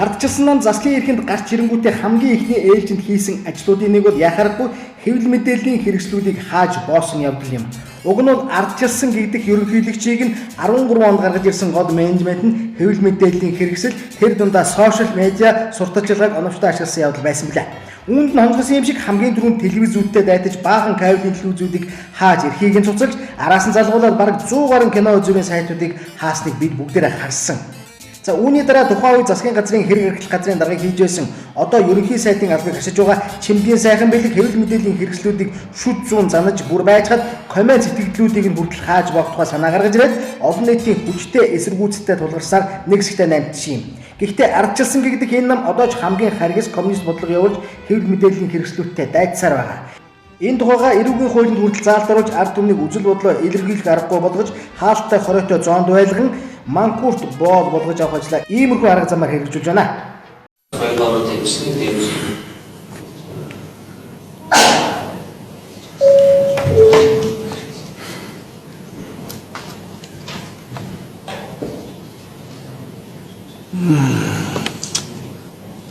Ардчилсан заслын эрхэнд гарч ирэнгүүтээ хамгийн ихний ээлжинд хийсэн ажлуудын нэг бол яхаарахгүй хэвлэл мэдээллийн хэрэгслүүдийг хааж боосон явдал юм. Уг нь бол ардчилсан гэдэг ерөнхийлөгчийг нь 13 онд гаргаж ирсэн гол менежмент нь хэвлэл мэдээллийн хэрэгсэл тэр дундаа сошиал медиа сурталчилгааг оновчтой ашигласан явдал байсан билээ. Үүнд нь хонжлсон юм шиг хамгийн түрүүнд телевизүүдтэй дайтаж баахан кабелийн телевизүүдийг хааж эрхийг нь цуцалж араас нь залгуулаад бараг 100 гаруй кино үзүүрийн сайтуудыг хаасныг бид бүгдээрээ харсан. За үүний дараа тухайн үе засгийн газрын хэрэг эрхлэх газрын даргаыг хийж байсан одоо ерөнхий сайтын албыг хашиж байгаа Чимдийн сайхан бэлэг хэвлэл мэдээллийн хэрэгслүүдийг шүд зүүн занаж бүр байжгаад комент сэтгэлдлүүдийг нь бүрдэл хааж боох тухай санаа гаргаж ирээд олон нийтийн хүчтэй эсэргүүцэлтэй тулгарсаар нэг хэсэгтээ намжиж юм. Гэхдээ ардчилсан гэдэг энэ нам одоо ч хамгийн харгас коммунист бодлого явуулж хэвлэл мэдээллийн хэрэгслүүдтэй дайцсаар байгаа. Энэ тухайга эрүүгийн хуулинд хүртэл заалтаруулж ард түмнийг үзэл бодлоо илэрхийлэх аргагүй болгож хаалттай хоройтой зоонд байлган манкурт боол болгож авах ажлаа иймэрхүү арга замаар хэрэгжүүлж байна.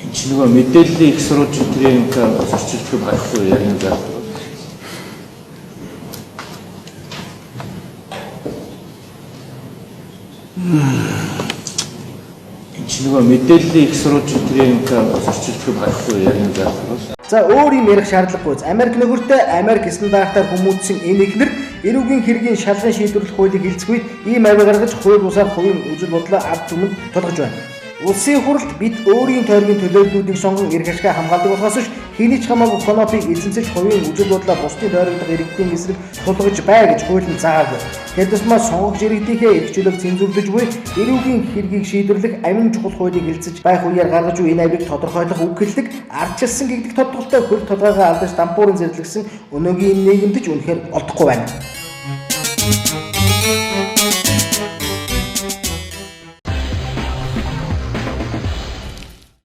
Энэ ч нөгөө мэдээллийн их сурвалжуудын зөрчилдөг байхгүй яг нэг зал. Энэ ч нөгөө мэдээллийн их сурвалжуудын зөрчилдөг байхгүй яг нэг зал. За өөр юм ярих шаардлагагүй. Америк нөхөртэй Америк стандартаар хүмүүжсэн энэ ихнэр эрүүгийн хэргийн шалган шийдвэрлэх хуулийг хэлцэх үед ийм авиг гаргаж хууль бусаар хувийн үзэл бодлоо ард түмэнд тулгаж байна. Улсын хурлд бид өөрийн тойргийн төлөөллүүдийг сонгон эрх ашгаа хамгаалдаг болохоос биш хэний ч хамаагүй конопыг эзэмсэж хувийн үзэл бодлоо бусдын тойрогдох иргэдийн эсрэг тулгаж бай гэж хууль нь заадаг. Тэр тусмаа сонгогч иргэдийнхээ эрх чөлөөг цензурлаж буй эрүүгийн хэргийг шийдвэрлэх амин чухал хуулийг хэлцэж байх үеэр гаргаж буй энэ авийг тодорхойлох үг хэлдэг ардчилсан гэдэг тодорхойлолтой хөл толгойгоо алдаж дампуурын зэрлэгсэн өнөөгийн нийгэмд ч үнэхээр олдохгүй байна.